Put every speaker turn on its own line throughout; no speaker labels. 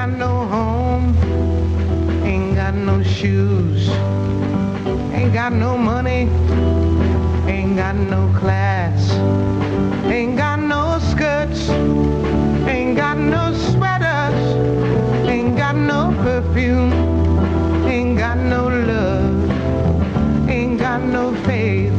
got no home, ain't got no shoes, ain't got no money, ain't got no class, ain't got no skirts, ain't got no sweaters, ain't got no perfume, ain't got no love, ain't got no faith.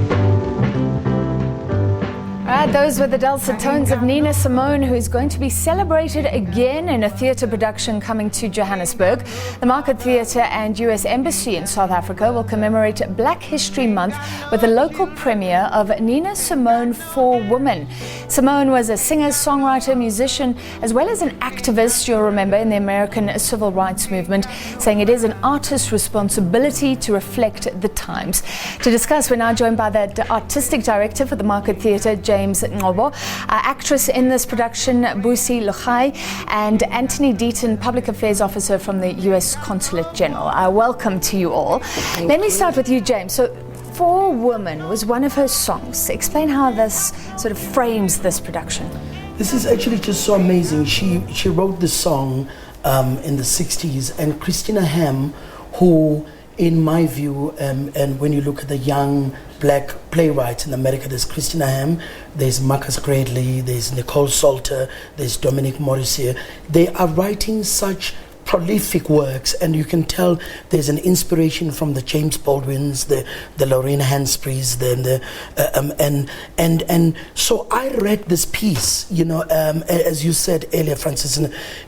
Those were the dulcet tones of Nina Simone, who is going to be celebrated again in a theatre production coming to Johannesburg. The Market Theatre and US Embassy in South Africa will commemorate Black History Month with a local premiere of Nina Simone Four Women. Simone was a singer, songwriter, musician, as well as an activist, you'll remember, in the American civil rights movement, saying it is an artist's responsibility to reflect the times. To discuss, we're now joined by the artistic director for the Market Theatre, James Ngcobo, actress in this production, Busi Lurayi, and Anthony Deaton, Public Affairs Officer from the US Consulate General. Welcome to you all. Let me start with you, James. So, Four Women was one of her songs. Explain how this sort of frames this production.
This is actually just so amazing. She wrote this song in the 60s, and Christina Ham, who, in my view, and when you look at the young black playwrights in America, there's Christina Ham, there's Marcus Gradley, there's Nicole Salter, there's Dominic Morrissey. They are writing such prolific works, and you can tell there's an inspiration from the James Baldwins, the Lorraine Hanspreys, and so I read this piece, as you said earlier, Francis,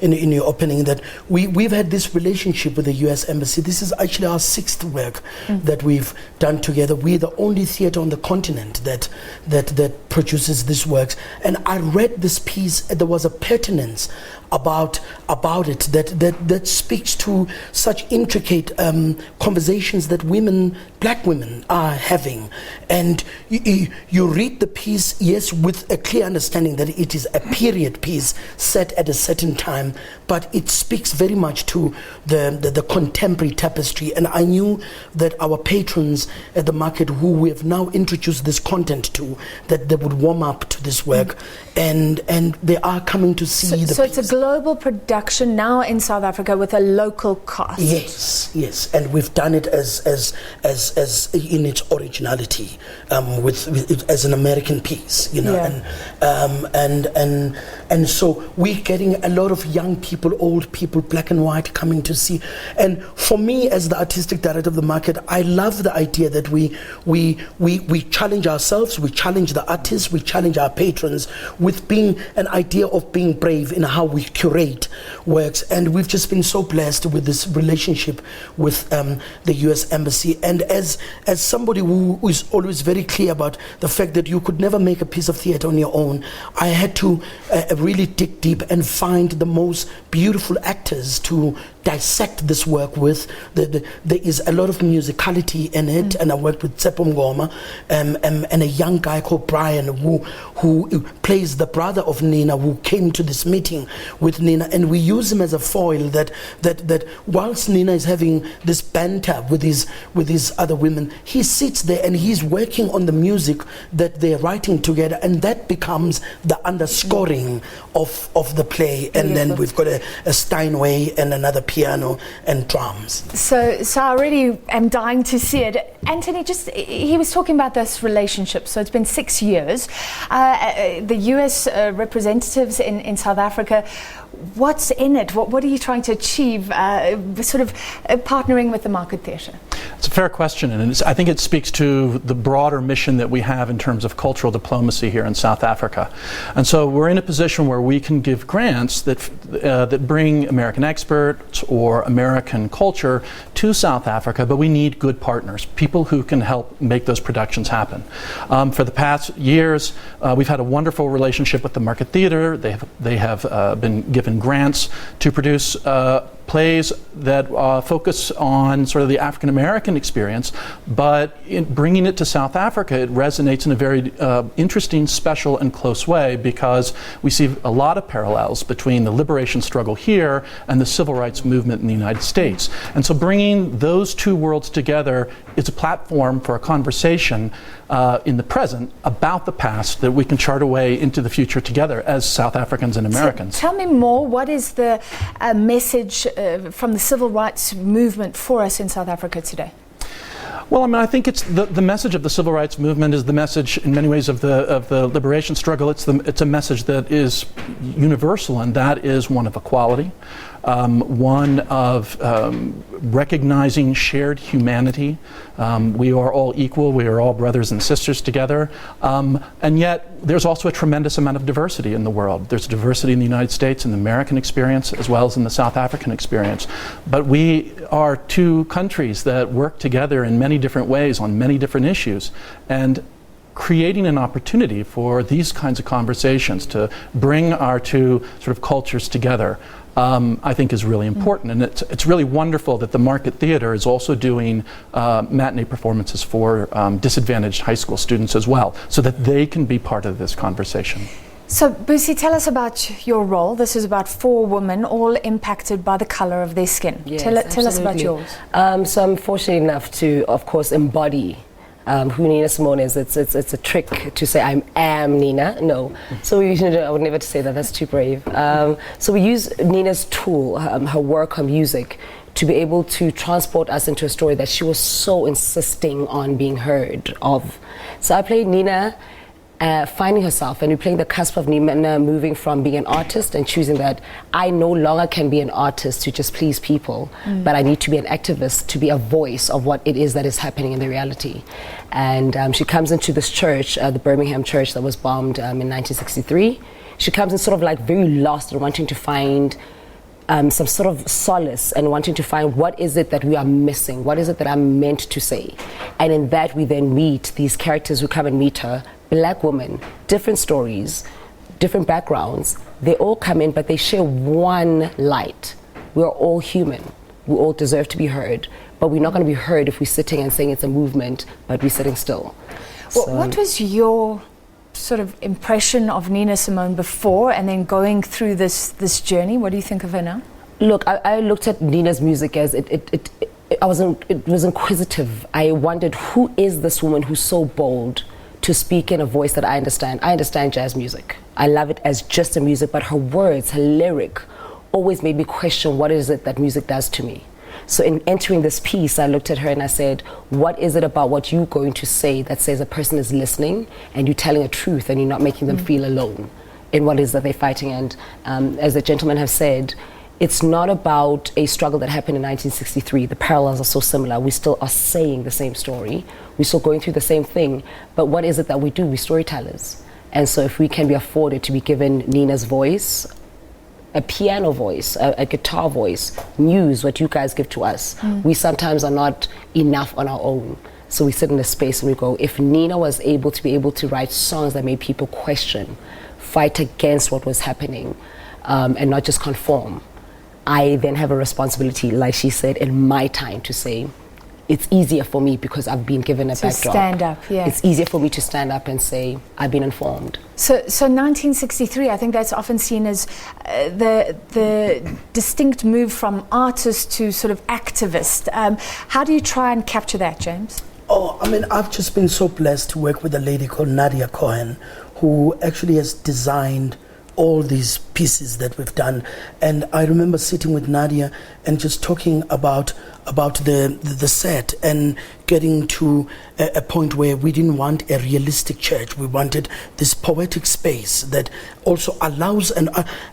in your opening, that we've had this relationship with the US Embassy. This is actually our sixth work that we've done together. We're the only theatre on the continent that produces these works, and I read this piece. There was a pertinence about it that speaks to such intricate conversations that black women are having. And you read the piece, yes, with a clear understanding that it is a period piece set at a certain time, but it speaks very much to the contemporary tapestry. And I knew that our patrons at the market, who we have now introduced this content to, that they would warm up to this work, and they are coming to see the piece.
So it's a global production now in South Africa with a local cast.
Yes, and we've done it as in its originality, as an American piece, and so we're getting a lot of young people, old people, black and white, coming to see. And for me, as the artistic director of the market, I love the idea that we challenge ourselves, we challenge the artists, we challenge our patrons with being an idea of being brave in how we curate works. And we've just been so blessed with this relationship with the US Embassy. And as somebody who is always very clear about the fact that you could never make a piece of theatre on your own, I had to really dig deep and find the most beautiful actors to dissect this work with. There is a lot of musicality in it, and I worked with Tsepo Ngoma and a young guy called Brian who plays the brother of Nina, who came to this meeting with Nina, and we use him as a foil that whilst Nina is having this banter with these other women, he sits there and he's working on the music that they're writing together, and that becomes the underscoring of the play. And then we've got a Steinway and another piano and drums.
So I really am dying to see it. Anthony, he was talking about this relationship. So it's been 6 years. The US representatives in South Africa, what's in it? What are you trying to achieve, partnering with the Market Theatre?
It's a fair question, and I think it speaks to the broader mission that we have in terms of cultural diplomacy here in South Africa. And so we're in a position where we can give grants that bring American experts or American culture to South Africa, but we need good partners, people who can help make those productions happen. For the past years, we've had a wonderful relationship with the Market Theatre. They have been given grants to produce plays that focus on sort of the African American experience, but in bringing it to South Africa, it resonates in a very interesting, special, and close way, because we see a lot of parallels between the liberation struggle here and the civil rights movement in the United States. And so bringing those two worlds together is a platform for a conversation in the present about the past that we can chart a way into the future together as South Africans and Americans.
So tell me more, what is the message from the civil rights movement for us in South Africa today?
Well, I mean, I think it's the message of the civil rights movement is the message in many ways of the liberation struggle. It's a message that is universal, and that is one of equality, one of recognizing shared humanity. We are all equal. We are all brothers and sisters together. And yet, there's also a tremendous amount of diversity in the world. There's diversity in the United States, in the American experience, as well as in the South African experience. But we are two countries that work together in many different ways on many different issues. And creating an opportunity for these kinds of conversations to bring our two sort of cultures together, I think is really important. And it's really wonderful that the Market Theatre is also doing matinee performances for disadvantaged high school students as well, so that they can be part of this conversation.
So, Busi, tell us about your role. This is about 4 women, all impacted by the color of their skin.
Yes,
tell us about yours.
So I'm fortunate enough to, of course, embody who Nina Simone is. It's a trick to say I am Nina. No. So I would never say that. That's too brave. So we use Nina's tool, her work, her music, to be able to transport us into a story that she was so insisting on being heard of. So I played Nina finding herself, and we're playing the cusp of Nina moving from being an artist and choosing that I no longer can be an artist to just please people, but I need to be an activist, to be a voice of what it is that is happening in the reality. And she comes into this church, the Birmingham church that was bombed in 1963. She comes in sort of like very lost and wanting to find some sort of solace and wanting to find what is it that we are missing, what is it that I'm meant to say. And in that we then meet these characters who come and meet her, Black women, different stories, different backgrounds. They all come in, but they share one light. We're all human. We all deserve to be heard, but we're not going to be heard if we're sitting and saying it's a movement, but we're sitting still.
Well, what was your sort of impression of Nina Simone before and then going through this journey? What do you think of her now?
Look, I looked at Nina's music as it was inquisitive. I wondered, who is this woman who's so bold to speak in a voice that I understand? I understand jazz music. I love it as just a music, but her words, her lyric, always made me question what is it that music does to me. So in entering this piece, I looked at her and I said, what is it about what you're going to say that says a person is listening and you're telling a truth and you're not making them feel alone in what it is that they're fighting? And as the gentlemen have said, it's not about a struggle that happened in 1963. The parallels are so similar. We still are saying the same story. We're still going through the same thing. But what is it that we do? We're storytellers. And so if we can be afforded to be given Nina's voice, a piano voice, a guitar voice, news, what you guys give to us, we sometimes are not enough on our own. So we sit in a space and we go, if Nina was able to write songs that made people question, fight against what was happening, and not just conform, I then have a responsibility, like she said, in my time to say, it's easier for me because I've been given a backdrop.
To stand up, yeah.
It's easier for me to stand up and say, I've been informed.
So 1963, I think that's often seen as the distinct move from artist to sort of activist. How do you try and capture that, James?
Oh, I mean, I've just been so blessed to work with a lady called Nadia Cohen, who actually has designed all these pieces that we've done. And I remember sitting with Nadia and just talking about the set and getting to a point where we didn't want a realistic church. We wanted this poetic space that also allows, and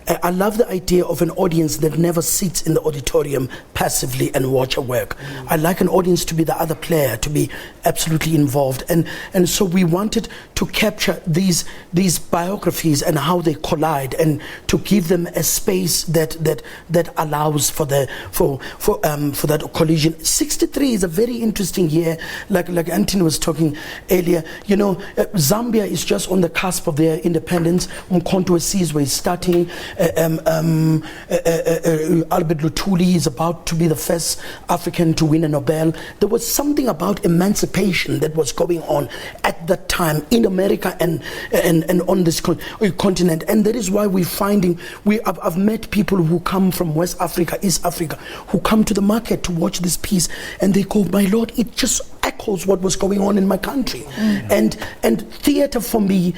I love the idea of an audience that never sits in the auditorium passively and watch a work. I like an audience to be the other player, to be absolutely involved. And so we wanted to capture these biographies and how they collide, and to give them a space that allows for that collision. 63 is a very interesting year, like Anthony was talking earlier. You know, Zambia is just on the cusp of their independence. Ngcobo sees where he's starting. Albert Luthuli is about to be the first African to win a Nobel. There was something about emancipation that was going on at that time in America and on this continent, and that is why we're finding I've met people who come from West Africa, East Africa, who come to the market to watch this piece, and they go, my Lord, it just echoes what was going on in my country. And theater for me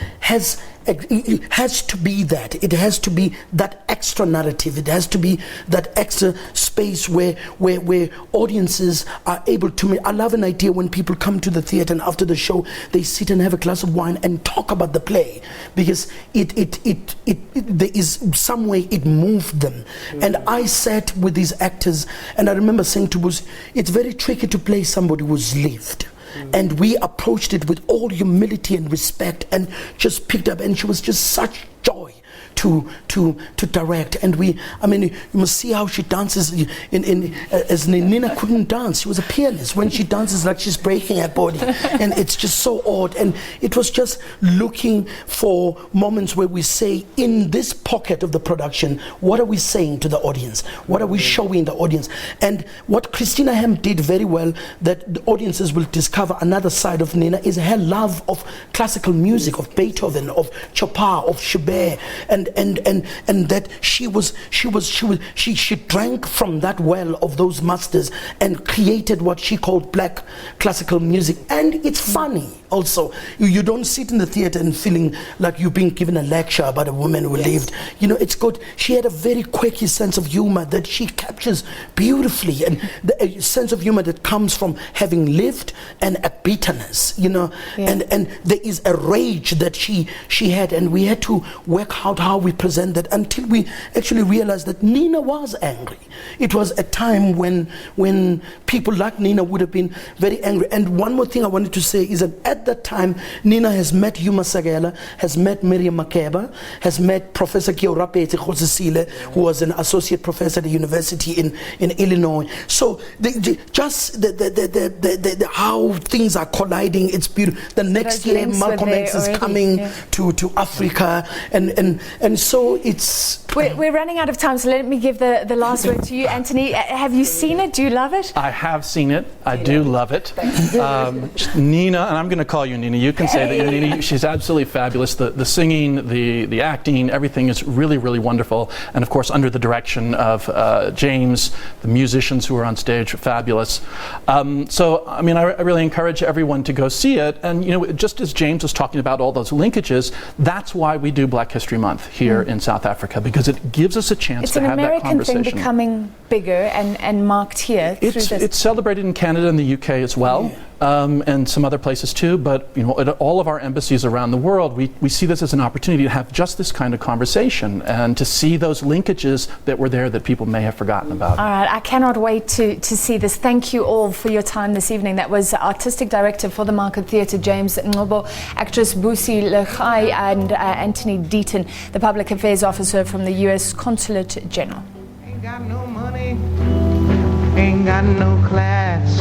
it has to be that. It has to be that extra narrative. It has to be that extra space where audiences are able to I love an idea when people come to the theater and after the show they sit and have a glass of wine and talk about the play, because there is some way it moved them. And I sat with these actors and I remember saying to Busi, it's very tricky to play somebody who's lived. And we approached it with all humility and respect and just picked up, and she was just such joy to direct. And you must see how she dances as Nina couldn't dance. She was a pianist. When she dances, like she's breaking her body, and it's just so odd. And it was just looking for moments where we say, in this pocket of the production, what are we saying to the audience? What are we showing the audience? And what Christina Hem did very well, that the audiences will discover another side of Nina, is her love of classical music, of Beethoven, of Chopin, of Schubert, and that she drank from that well of those masters and created what she called black classical music. And it's funny also. You don't sit in the theater and feeling like you're being given a lecture about a woman who lived. You know, it's good. She had a very quirky sense of humor that she captures beautifully, and a sense of humor that comes from having lived and a bitterness, you know. And there is a rage that she had, and we had to work out how we present that until we actually realized that Nina was angry. It was a time when people like Nina would have been very angry. And one more thing I wanted to say is that at that time, Nina has met Yuma Sagela, has met Miriam Makeba, has met Professor Kiorapete Khosisile, who was an associate professor at the university in Illinois. So how things are colliding, it's beautiful. The next year, Malcolm X is coming to Africa, and so it's...
We're running out of time, so let me give the last word to you, Anthony. Have you seen it? Do you love it?
I have seen it. I do love it. Nina, and I'm going to call you Nina. You can say that you're Nina. She's absolutely fabulous. The singing, the acting, everything is really, really wonderful. And of course, under the direction of James, the musicians who are on stage are fabulous. So, I mean, I really encourage everyone to go see it. And, you know, just as James was talking about all those linkages, that's why we do Black History Month here in South Africa, because it gives us a chance to have that conversation.
It's an American thing becoming bigger and marked here.
It's celebrated in Canada and the UK as well, and some other places too. But you know, at all of our embassies around the world, we see this as an opportunity to have just this kind of conversation and to see those linkages that were there that people may have forgotten about.
All right, I cannot wait to see this. Thank you all for your time this evening. That was Artistic Director for the Market Theatre, James Ngcobo, actress Busi Lurayi, and Anthony Deaton, the Public Affairs Officer from the US Consulate General.
Ain't got no money, ain't got no class,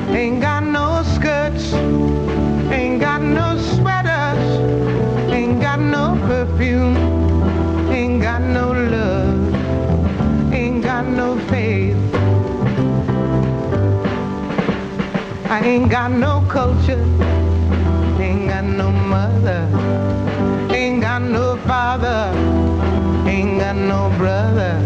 ain't got no skirts, ain't got no sweaters, ain't got no perfume, ain't got no love, ain't got no faith. I ain't got no culture, ain't got no mother, ain't got no father, ain't got no brother.